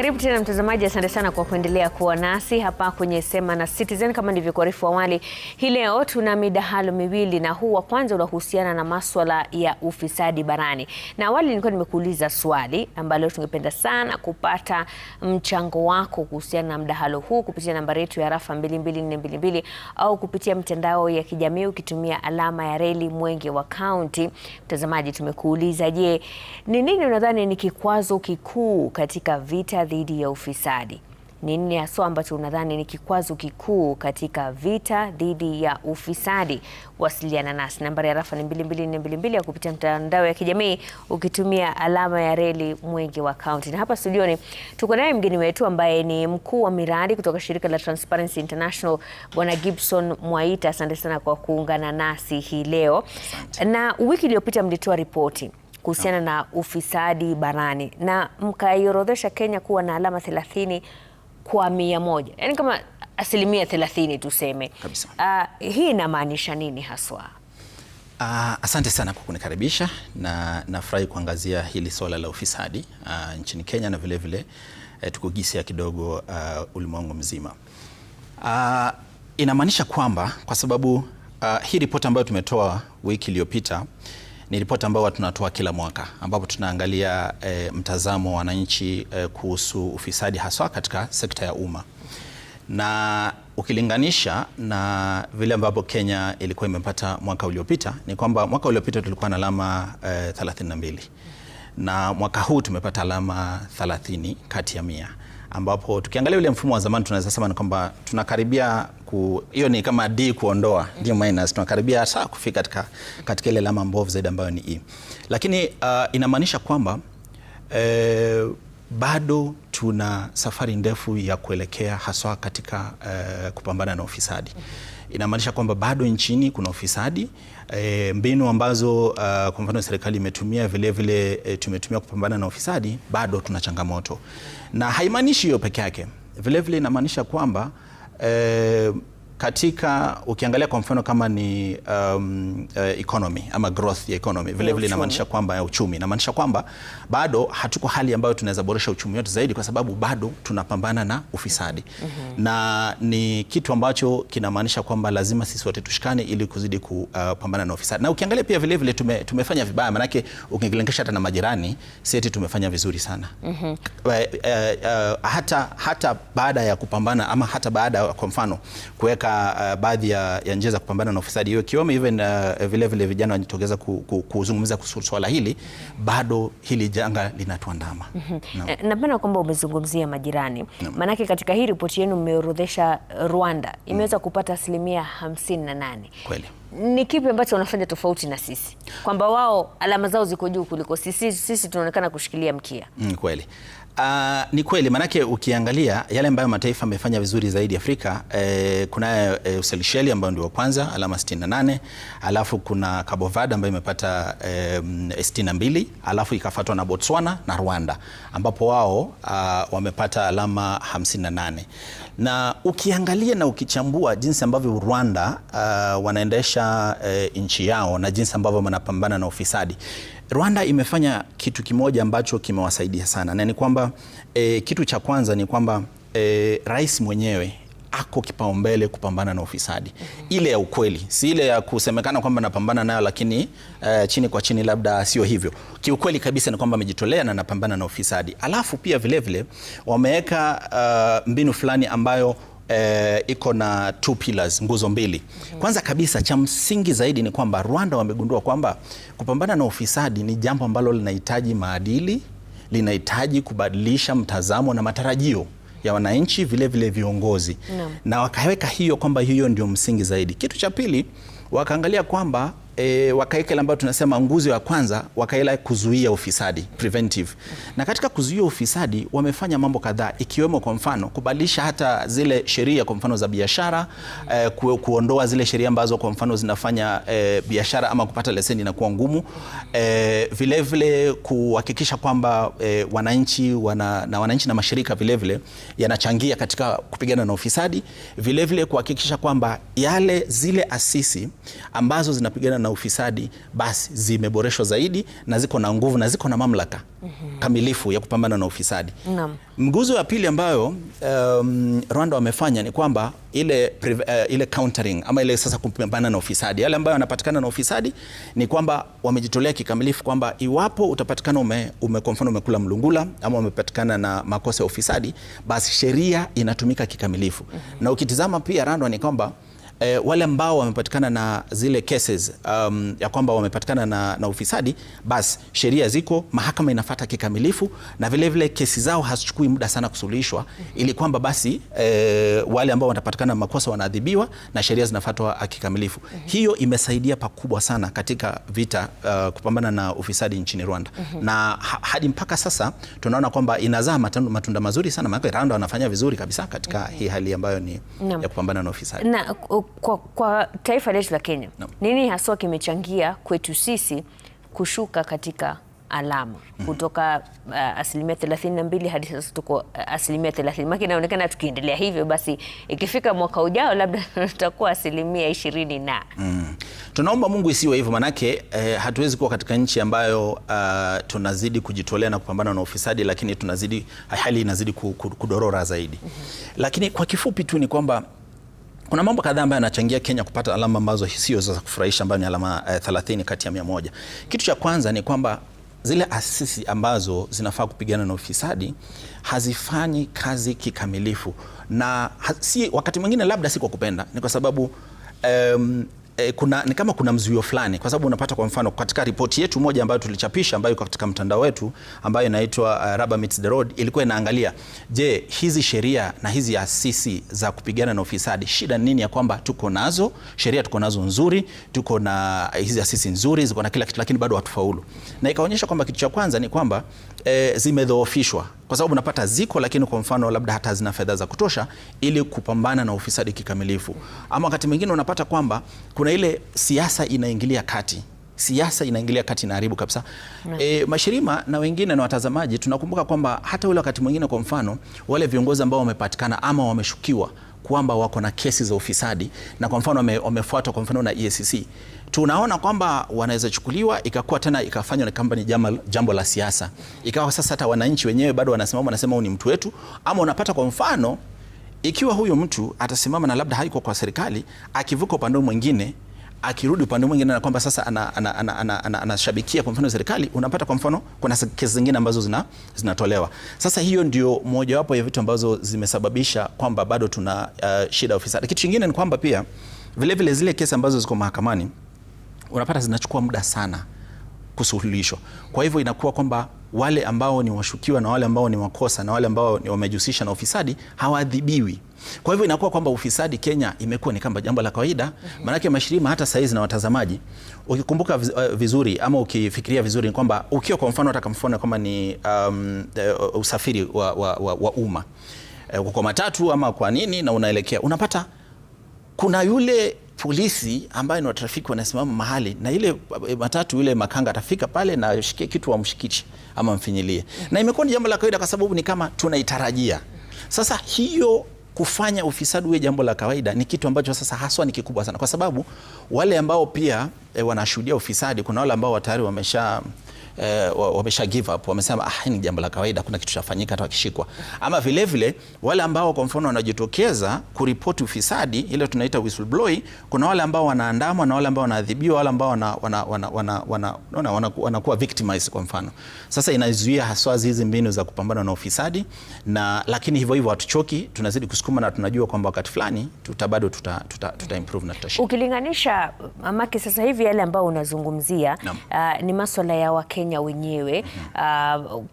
Karibu tena mtazamaji, asante sana kwa kuendelea kuwa nasi hapa kwenye Sema na Citizen. Kama nilivyokuarifu awali, hii leo tuna midahalo miwili, na huu wa kwanza unahusiana na masuala ya ufisadi barani. Na awali nilikuwa nimekuuliza swali ambalo tungependa sana kupata mchango wako kuhusiana na mdahalo huu kupitia nambari yetu ya rafa 22422 au kupitia mitandao ya kijamii ukitumia alama ya reli Mwenge wa County. Mtazamaji, tumekuuliza, je, ni nini unadhani ni kikwazo kikuu katika vita dhidi ya ufisadi? Ni nini hasa ambacho unadhani ni kikwazo kikuu katika vita dhidi ya ufisadi? Wasiliana nasi, nambari ya rafa ni 22422 au kupitia mtandao ya kijamii ukitumia alama ya reli Mwenge wa County. Na hapa studioni tuko naye mgeni wetu ambaye ni mkuu wa miradi kutoka shirika la Transparency International, Bwana Gibson Mwaita. Asante sana kwa kuungana nasi hii leo. Asante. Na wiki iliyopita mlitoa ripoti kuhusiana na ufisadi barani na mkaiorodhesha Kenya kuwa na alama 30 kwa 100. Yaani kama asilimia 30 tuseme. Kabisa. Hii inamaanisha nini haswa? Asante sana kwa kunikaribisha, na nafurahi kuangazia hili swala la ufisadi nchini Kenya na vile vile tukugisia kidogo ulimwengu mzima. Inamaanisha kwamba kwa sababu hii ripoti ambayo tumetoa wiki iliyopita ni ripoti ambayo tunatoa kila mwaka, ambapo tunaangalia mtazamo wa wananchi kuhusu ufisadi haswa katika sekta ya umma. Na ukilinganisha na vile ambapo Kenya ilikuwa imepata mwaka uliopita, ni kwamba mwaka uliopita tulikuwa na alama 32. Na mwaka huu tumepata alama 30 kati ya 100. Ambapo tukiangalia ule mfumo wa zamani tunaweza sema ni kwamba tunakaribia hiyo ni kama D kuondoa, D minus, tunakaribia saa kufika katika ile alama mbovu zaidi ambayo ni E. Lakini inamaanisha kwamba bado tuna safari ndefu ya kuelekea haswa katika kupambana na ufisadi. Inamaanisha kwamba bado nchini kuna ufisadi. Mbinu ambazo kwa mfano serikali imetumia vile vile tumetumia kupambana na ufisadi, bado tuna changamoto. Na haimaanishi hiyo peke yake. Vile vile inamaanisha kwamba katika ukiangalia kwa mfano kama ni economy ama growth ya economy, vile vile inamaanisha kwamba uchumi, inamaanisha kwamba bado hatuko hali ambayo tunaweza boresha uchumi wetu zaidi, kwa sababu bado tunapambana na ufisadi. Na ni kitu ambacho kinamaanisha kwamba lazima sisi wote tushikane ili kuzidi kupambana na ufisadi. Na ukiangalia pia vile vile tumefanya vibaya, manake ukilinganisha hata na majirani sisi tumefanya vizuri sana. Hata baada ya kupambana ama hata baada kwa mfano kuweka baadhi ya njia za kupambana na ufisadi, hiyo kiwemo even vile vile vijana wanajitokeza kuzungumza kuhusu swala hili, bado hili janga linatuandama. Napenda kwamba umezungumzia majirani. Manake katika hii ripoti yenu mmeorodhesha Rwanda imeweza kupata asilimia 58. Kweli. Ni kipi ambacho wanafanya tofauti na sisi, kwamba wao alama zao ziko juu kuliko sisi tunaonekana kushikilia mkia? Kweli. Ni kweli, manake ukiangalia yale ambayo mataifa yamefanya vizuri zaidi Afrika, kuna Ushelisheli ambayo ndio wa kwanza alama 68, alafu kuna Cabo Verde ambayo imepata 62, alafu ikafuatwa na Botswana na Rwanda ambapo wao wamepata alama 58. Na ukiangalia na ukichambua jinsi ambavyo Rwanda wanaendesha nchi yao na jinsi ambavyo wanapambana na ufisadi, Rwanda imefanya kitu kimoja ambacho kimewasaidia sana, na ni kwamba kitu cha kwanza ni kwamba rais mwenyewe ako kipaumbele kupambana na ufisadi. Ile ya ukweli, si ile ya kusemekana kwamba napambana nayo lakini chini kwa chini labda sio hivyo. Kiukweli kabisa ni kwamba amejitolea na napambana na ufisadi. Alafu pia vile vile wameweka mbinu fulani ambayo iko na 2 pillars, nguzo mbili. Kwanza kabisa cha msingi zaidi ni kwamba Rwanda wamegundua kwamba kupambana na ufisadi ni jambo ambalo linahitaji maadili, linahitaji kubadilisha mtazamo na matarajio ya wananchi, vile vile viongozi. Na wakaweka hiyo kwamba hiyo ndio msingi zaidi. Kitu cha pili, wakaangalia kwamba wakaeka ile ambayo tunasema nguzo ya kwanza, wakaela kuzuia ufisadi, preventive. Na katika kuzuia ufisadi wamefanya mambo kadhaa, ikiwemo kwa mfano kubadilisha hata zile sheria kwa mfano za biashara, kuondoa zile sheria ambazo kwa mfano zinafanya biashara ama kupata leseni na kuwa ngumu, vile vile kuhakikisha kwamba wananchi na mashirika vile vile yanachangia katika kupigana na ufisadi, vile vile kuhakikisha kwamba zile asisi ambazo zinapigana na na ufisadi basi zimeboreshwa zaidi na ziko na nguvu na ziko na mamlaka kamilifu ya kupambana na ufisadi. Mguzo wa pili ambayo Rwanda wamefanya ni kwamba ile countering ama ile sasa kupambana na ufisadi, yale ambayo yanapatikana na ufisadi ni kwamba wamejitolea kikamilifu kwamba iwapo utapatikana kwa mfano umekula mlungula ama umepatikana na makosa ya ufisadi, basi sheria inatumika kikamilifu. Na ukitizama pia Rwanda ni kwamba wale ambao wamepatikana na zile cases ya kwamba wamepatikana na ufisadi, basi sheria ziko, mahakama inafuata kikamilifu, na vile vile kesi zao hazichukui muda sana kusuluhishwa, ili kwamba basi wale ambao wanapatikana makosa wanaadhibiwa na sheria zinafuatwa kikamilifu. Hiyo imesaidia pakubwa sana katika vita kupambana na ufisadi nchini Rwanda. Na hadi mpaka sasa tunaona kwamba inazaa matunda mazuri sana, maana Rwanda wanafanya vizuri kabisa katika hii hali ambayo ni ya kupambana na ufisadi. Na kwa taifa letu la Kenya, nini haswa kimechangia kwetu sisi kushuka katika alama kutoka asilimia 32 hadi sasa tuko asilimia 30? Maki inaonekana tukiendelea hivyo basi ikifika mwaka ujao labda tutakuwa asilimia 20 na tunaomba Mungu isiwe hivyo, manake hatuwezi kuwa katika nchi ambayo tunazidi kujitolea na kupambana na ufisadi, lakini hali inazidi kudorora zaidi. Lakini kwa kifupi tu ni kwamba kuna mambo kadhaa ambayo yanachangia Kenya kupata alama ambazo sio za kufurahisha, ambayo ni alama 30 kati ya 100. Kitu cha kwanza ni kwamba zile asisi ambazo zinafaa kupigana na ufisadi hazifanyi kazi kikamilifu, na si wakati mwingine labda si kwa kupenda, ni kwa sababu ni kama kuna mzuio fulani, kwa sababu unapata kwa mfano katika ripoti yetu moja ambayo tulichapisha ambayo iko katika mtandao wetu ambayo inaitwa Rubber Meets the Road, ilikuwa inaangalia je, hizi sheria na hizi asisi za kupigana na ufisadi, shida nini ya kwamba tuko nazo sheria, tuko nazo nzuri, tuko na hizi asisi nzuri, ziko na kila kitu, lakini bado hatufaulu. Na ikaonyesha kwamba kitu cha kwanza ni kwamba zimedhoofishwa, kwa sababu unapata ziko, lakini kwa mfano labda hata hazina fedha za kutosha ili kupambana na ufisadi kikamilifu. Ama wakati mwingine unapata kwamba kuna ile siasa inaingilia kati. Siasa inaingilia kati na haribu kabisa. Mashirima na wengine na watazamaji tunakumbuka kwamba hata ule wakati mwingine, kwa mfano wale viongozi ambao wamepatikana ama wameshukiwa kwamba wako na kesi za ufisadi na kwa mfano wamefuatwa kwa mfano na EACC, tunaona kwamba wanaweza chukuliwa ikakuwa tena ikafanywa na kampani jambo la siasa, ikawa sasa hata wananchi wenyewe bado wanasema huyu ni mtu wetu. Ama unapata kwa mfano ikiwa huyo mtu atasimama na labda haiko kwa serikali, akivuka upande mwingine, akirudi upande mwingine, na kwamba sasa anashabikia kwa mfano serikali, unapata kwa mfano kuna kesi zingine ambazo zinatolewa. Sasa hiyo ndio mojawapo ya vitu ambazo zimesababisha kwamba bado tuna shida ya ufisadi. Kitu kingine ni kwamba pia vile zile kesi ambazo ziko mahakamani unapata zinachukua muda sana kusuluhishwa. Kwa hivyo inakuwa kwamba wale ambao ni washukiwa na wale ambao ni wakosa na wale ambao ni wamejihusisha na ufisadi hawaadhibiwi. Kwa hivyo inakuwa kwamba ufisadi Kenya imekuwa ni kama jambo la kawaida. Maanake Mashirima, hata saizi na watazamaji, ukikumbuka vizuri ama ukifikiria vizuri ni kwamba ukiwa kwa mfano hata mfano kama ni usafiri wa umma kwa matatu ama kwa nini, na unaelekea unapata kuna yule polisi ambaye ni wa trafiki wanasimama mahali na ile matatu, yule makanga atafika pale na ashikie kitu amshikiche ama mfinyilie. Na imekuwa ni jambo la kawaida kwa sababu ni kama tunaitarajia. Sasa hiyo kufanya ufisadi uwe jambo la kawaida ni kitu ambacho sasa haswa ni kikubwa sana, kwa sababu wale ambao pia wanashuhudia ufisadi, kuna wale ambao tayari wamesha give up, wamesema ni jambo la kawaida, kuna kitu chafanyika hata wakishikwa. Ama vile wale ambao kwa mfano wanajitokeza kuripoti ufisadi, ile tunaita whistleblowing, kuna wale ambao wanaandamwa na wale ambao wanaadhibiwa, wale ambao wanakuwa victimized kwa mfano. Sasa inazuia haswa hizi mbinu za kupambana na ufisadi, na lakini hivyo hatuchoki, tunazidi kusukuma na tunajua kwamba wakati fulani bado tuta improve na tutashinda. Ukilinganisha Maki, sasa hivi yale ambao unazungumzia ni masuala ya Wakenya wenyewe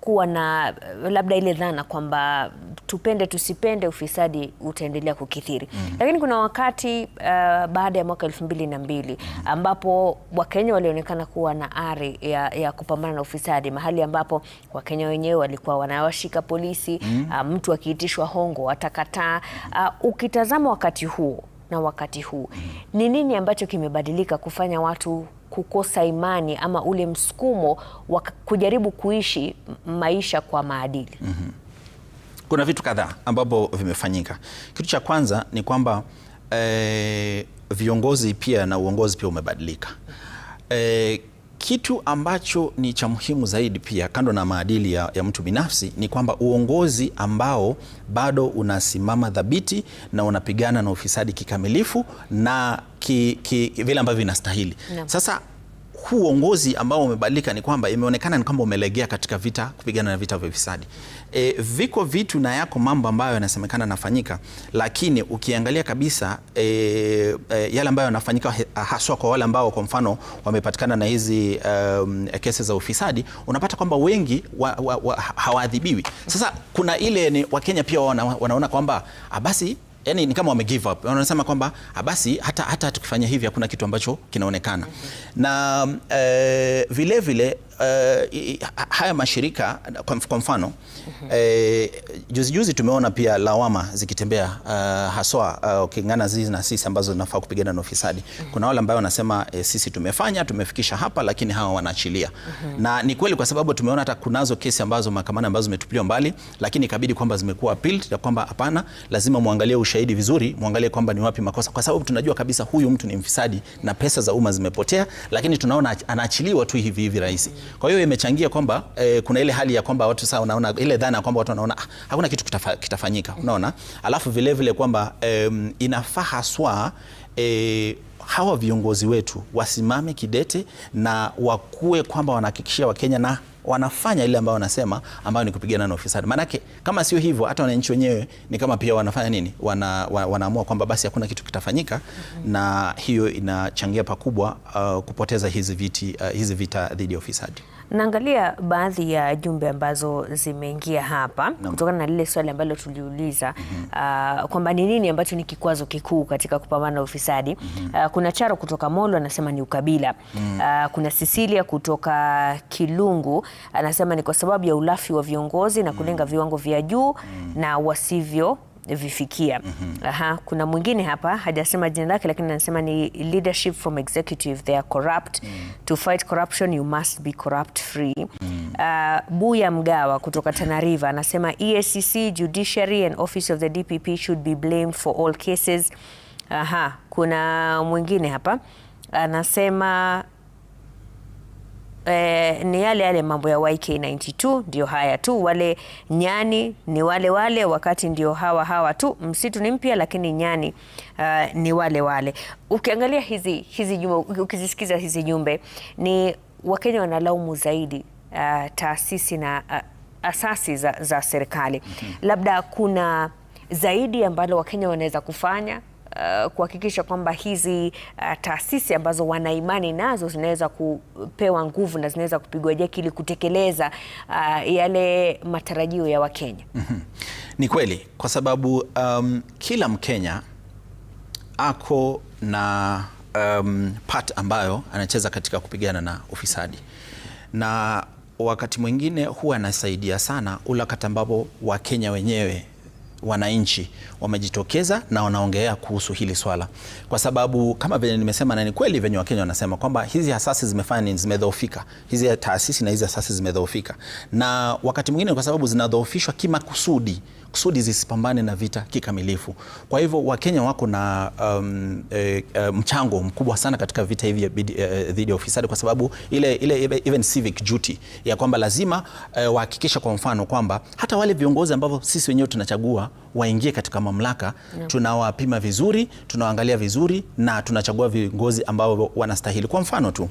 kuwa na labda ile dhana kwamba tupende tusipende ufisadi utaendelea kukithiri. Lakini kuna wakati baada ya mwaka 2002 ambapo Wakenya walionekana kuwa na ari ya kupambana na ufisadi, mahali ambapo Wakenya wenyewe walikuwa wanawashika polisi, mtu akiitishwa hongo atakataa. Ukitazama wakati huo na wakati huu, ni nini ambacho kimebadilika kufanya watu kukosa imani ama ule msukumo wa kujaribu kuishi maisha kwa maadili? Kuna vitu kadhaa ambapo vimefanyika. Kitu cha kwanza ni kwamba viongozi pia na uongozi pia umebadilika. Kitu ambacho ni cha muhimu zaidi pia kando na maadili ya mtu binafsi ni kwamba uongozi ambao bado unasimama dhabiti na unapigana na ufisadi kikamilifu na vile ambavyo vinastahili. Sasa huu uongozi ambao umebadilika ni kwamba imeonekana ni kwamba umelegea katika vita, kupigana na vita vya ufisadi. Viko vitu na yako mambo ambayo yanasemekana yanafanyika, lakini ukiangalia kabisa yale ambayo yanafanyika haswa kwa wale ambao kwa mfano wamepatikana na hizi kesi za ufisadi, unapata kwamba wengi hawaadhibiwi. Sasa kuna ile ni Wakenya pia wanaona kwamba basi yani ni kama wame give up. Wanasema kwamba basi hata tukifanya hivi hakuna kitu ambacho kinaonekana. Na vile vile haya mashirika kwa mfano juzi tumeona pia lawama zikitembea haswa ukingana zizi na sisi ambazo zinafaa kupigana na ufisadi. Kuna wale ambao wanasema sisi tumefikisha hapa lakini hawa wanaachilia. Na ni kweli kwa sababu tumeona hata kunazo kesi ambazo mahakamani ambazo zimetupiliwa mbali, lakini ikabidi kwamba zimekuwa appealed ya kwamba hapana, lazima muangalie ushahidi vizuri, muangalie kwamba ni wapi makosa, kwa sababu tunajua kabisa huyu mtu ni mfisadi na pesa za umma zimepotea, lakini tunaona anaachiliwa tu hivi rahisi. Kwa hiyo imechangia kwamba kuna ile hali ya kwamba watu sasa unaona ile dhana kwamba watu wanaona hakuna kitu kitafanyika, unaona. Alafu vile vile kwamba inafaa haswa hawa viongozi wetu wasimame kidete na wakue kwamba wanahakikishia Wakenya na wanafanya ile ambayo wanasema ambayo ni kupigana na ufisadi. Maanake kama sio hivyo hata wananchi wenyewe ni kama pia wanafanya nini? Wanaamua kwamba basi hakuna kitu kitafanyika. Na hiyo inachangia pakubwa kupoteza hizi vita dhidi ya ufisadi. Naangalia baadhi ya jumbe ambazo zimeingia hapa kutokana na lile swali ambalo tuliuliza kwamba ni nini ambacho ni kikwazo kikuu katika kupambana na ufisadi. Kuna Charo kutoka Molo anasema ni ukabila. Kuna Cecilia kutoka Kilungu anasema ni kwa sababu ya ulafi wa viongozi na kulenga viwango vya juu na wasivyo vifikia. Kuna mwingine hapa hajasema jina lake lakini anasema ni leadership from executive, they are corrupt. To fight corruption you must be corrupt free. Buya Mgawa kutoka Tana River anasema EACC, judiciary and office of the DPP should be blamed for all cases. Kuna mwingine hapa anasema ni yale mambo ya YK92 ndio haya tu, wale nyani ni wale wakati ndio hawa tu, msitu ni mpya lakini nyani ni wale. Ukiangalia hizi jumbe, ukizisikiza hizi jumbe, ni Wakenya wanalaumu zaidi taasisi na asasi za serikali. Labda kuna zaidi ambalo Wakenya wanaweza kufanya kuhakikisha kwamba hizi taasisi ambazo wana imani nazo zinaweza kupewa nguvu na zinaweza kupigwa jeki ili kutekeleza yale matarajio ya Wakenya. Ni kweli kwa sababu kila Mkenya ako na part ambayo anacheza katika kupigana na ufisadi, na wakati mwingine huwa anasaidia sana ule wakati ambapo Wakenya wenyewe wananchi wamejitokeza na wanaongea kuhusu hili swala, kwa sababu kama vile nimesema na ni kweli venye Wakenya wanasema kwamba hizi asasi zimedhoofika, hizi taasisi na hizi asasi zimedhoofika, na wakati mwingine kwa sababu zinadhoofishwa kimakusudi zisipambane na vita kikamilifu. Kwa hivyo Wakenya wako na mchango mkubwa sana katika vita hivi dhidi ya ufisadi, kwa sababu ile even civic duty ya kwamba lazima wahakikisha kwa mfano kwamba hata wale viongozi ambao sisi wenyewe tunachagua waingie katika mamlaka, tunawapima vizuri, tunawaangalia vizuri na tunachagua viongozi ambao wanastahili. Kwa mfano tu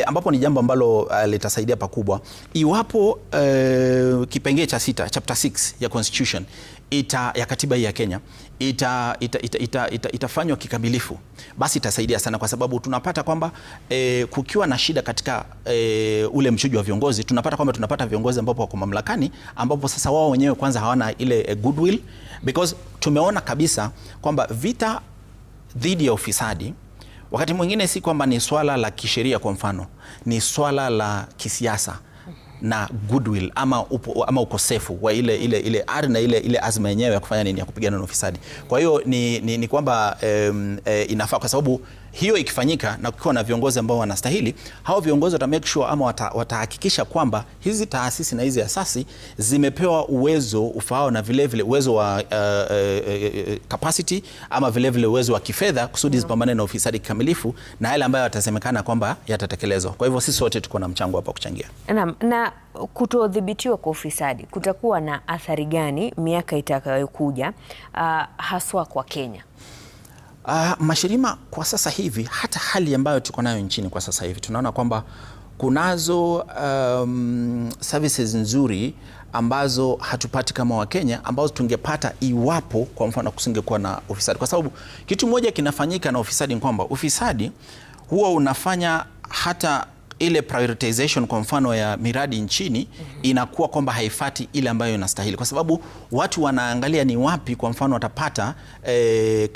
ambapo ni jambo ambalo litasaidia pakubwa iwapo kipengee cha 6 chapter 6 ya constitution ya katiba hii ya Kenya itafanywa kikamilifu, basi itasaidia sana, kwa sababu tunapata kwamba kukiwa na shida katika ule mchujo wa viongozi, tunapata viongozi ambapo wako mamlakani ambapo sasa wao wenyewe kwanza hawana ile goodwill, because tumeona kabisa kwamba vita dhidi ya ufisadi wakati mwingine si kwamba ni swala la kisheria, kwa mfano ni swala la kisiasa na goodwill ama ukosefu wa ile ari na ile azma yenyewe ya kufanya nini, ya kupigana na ufisadi. Kwa hiyo ni kwamba inafaa, kwa sababu hiyo ikifanyika na kukiwa na viongozi ambao wanastahili, hao viongozi wata make sure ama watahakikisha kwamba hizi taasisi na hizi asasi zimepewa uwezo ufaao na vile uwezo wa capacity ama vile uwezo wa kifedha kusudi zipambane na ufisadi kikamilifu na yale ambayo yatasemekana kwamba yatatekelezwa. Kwa hivyo sisi wote tuko na mchango hapa kuchangia. Na kutodhibitiwa kwa ufisadi kutakuwa na athari gani miaka itakayokuja haswa kwa Kenya? Mashirima, kwa sasa hivi hata hali ambayo tuko nayo nchini kwa sasa hivi tunaona kwamba kunazo services nzuri ambazo hatupati kama Wakenya ambazo tungepata iwapo kwa mfano kusingekuwa na ufisadi, kwa sababu kitu moja kinafanyika na ufisadi ni kwamba ufisadi huwa unafanya hata ile prioritization kwa mfano ya miradi nchini inakuwa kwamba haifati ile ambayo inastahili, kwa sababu watu wanaangalia ni wapi kwa mfano watapata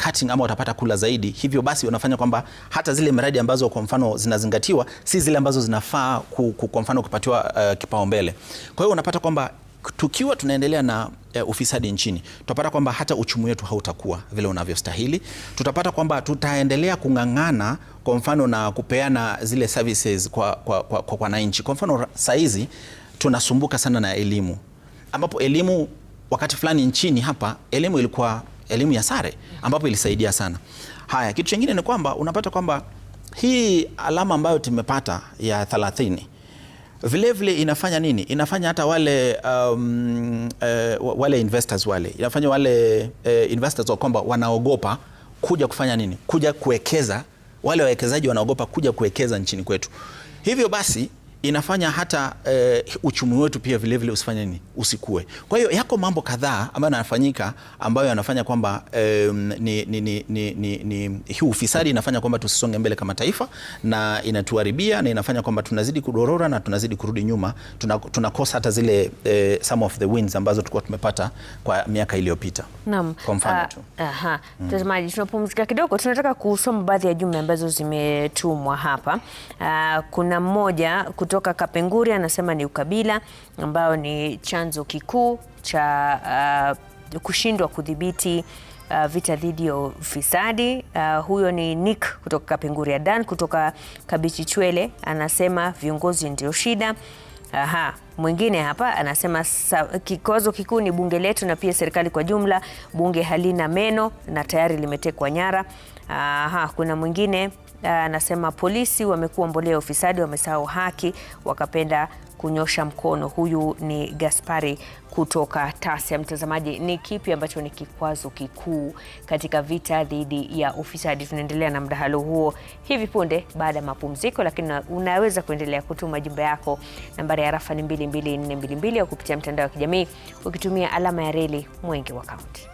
cutting ama watapata kula zaidi. Hivyo basi wanafanya kwamba hata zile miradi ambazo kwa mfano zinazingatiwa si zile ambazo zinafaa kwa mfano kupatiwa kipaumbele. Kwa hiyo unapata kwamba tukiwa tunaendelea na ufisadi nchini, tutapata kwamba hata uchumi wetu hautakuwa vile unavyostahili. Tutapata kwamba tutaendelea kung'ang'ana kwa mfano na kupeana zile services kwa wananchi. Kwa mfano saizi tunasumbuka sana na elimu, ambapo elimu wakati fulani nchini hapa elimu ilikuwa elimu ya sare ambapo ilisaidia sana. Haya, kitu kingine ni kwamba unapata kwamba hii alama ambayo tumepata ya 30 vile inafanya nini? Inafanya hata wale wale investors inafanya wale investors wa kwamba wanaogopa kuja kufanya nini? Kuja kuwekeza. Wale wawekezaji wanaogopa kuja kuwekeza nchini kwetu. Hivyo basi inafanya hata uchumi wetu pia vile usifanye nini? Usikue. Kwa hiyo yako mambo kadhaa ambayo yanafanyika ambayo yanafanya kwamba hii ufisadi inafanya kwamba tusisonge mbele kama taifa na inatuharibia na inafanya kwamba tunazidi kudorora na tunazidi kurudi nyuma. Tunakosa hata zile some of the wins ambazo tulikuwa tumepata kwa miaka iliyopita. Naam. Kwa mfano tu. Mtazamaji, tunapumzika kidogo, tunataka kusoma baadhi ya jumbe ambazo zimetumwa hapa. Kuna mmoja kutoka Kapenguria anasema ni ukabila ambao ni chanzo kikuu cha kushindwa kudhibiti vita dhidi ya ufisadi. Huyo ni Nick kutoka Kapenguria. Dan kutoka Kabichi Chwele anasema viongozi ndio shida. Mwingine hapa anasema kikwazo kikuu ni bunge letu na pia serikali kwa jumla. Bunge halina meno na tayari limetekwa nyara. Kuna mwingine anasema polisi wamekuwa mbolea ya ufisadi, wamesahau haki wakapenda kunyosha mkono. Huyu ni Gaspari kutoka Tasia. Mtazamaji, ni kipi ambacho ni kikwazo kikuu katika vita dhidi ya ufisadi? Tunaendelea na mdahalo huo hivi punde baada ya mapumziko, lakini unaweza kuendelea kutuma jumbe yako. Nambari ya rafa ni 22422 au kupitia mtandao wa kijamii ukitumia alama ya reli Mwenge wa Kaunti.